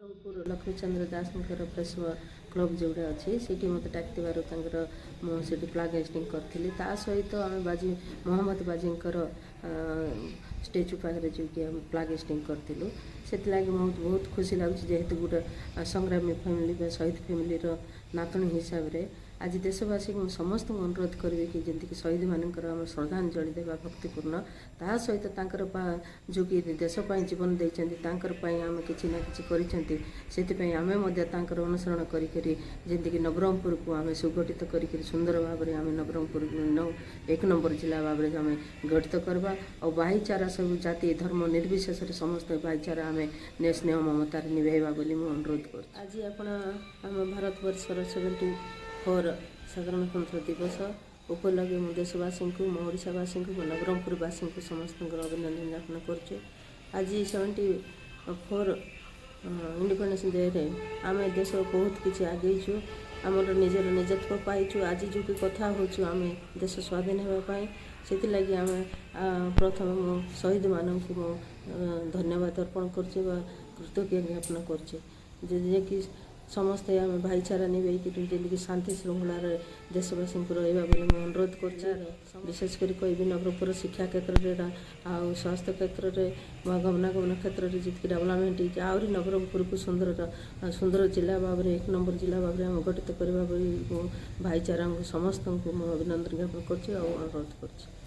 नवरंगपुर लक्ष्मीचंद्र दास press club जोड़ा अच्छी से मत डाक मुझे फ्लाग होस्टिंग करी सहित आम बाजी मोहम्मद बाजीकर स्टेचू पाखे जो कि फ्लाग होस्टिंग करूँ से बहुत खुशी लगुच जेहेतु गोटे संग्रामी फैमिली शहीद फैमिली नातुणी हिसाब से आज देशवासी को समस्त अनुरोध करेंगे कि जमीक शहीद मानकर आम श्रद्धांजलि देवा भक्तिपूर्ण ता सहित जो कि देशपाई जीवन देते आम कि आम अनुसरण करके नवरंगपुर को आम सुगठित कर सुंदर भाव में आम नवरंगपुर एक नंबर जिला भाव में आम गठित करवा और भाईचारा सब जाति धर्म निर्विशेष समस्त भाईचारा आम स्नेह ममतार निभेवा बोली मुझे अनुरोध कर आज आम भारत वर्षर 74 साधारणतंत्र दिवस उपलगे मु देशवासी को मो ओडावासी को नवरंगपुरवासी को समस्त अभिनंदन ज्ञापन कर आज 74 इंडिपेंडेंस डे रे आम देश बहुत किसी आगेचु आमर निजर निजत्व पाइचु आज जो कि कथा होचु आम देश स्वाधीन होगापाई से लगी आम प्रथम मो शहीद मानक मो धन्यवाद अर्पण कृतज्ञ ज्ञापन कर समस्ते आम भाईचारा निभेक जमीक शांति श्रृंखलार देशवासी को रहा बोले अनुरोध कर विशेषकर कह नवरंगपुर शिक्षा क्षेत्र में आउ स्वास्थ्य क्षेत्र में गमनागमन क्षेत्र में जी डेवलपमेंट आहरी नवरंगपुर को सुंदर जिला भाव में एक नंबर जिला भाव में गठित करने भाईचारा समस्त को अभिनंदन ज्ञापन कर अनुरोध कर।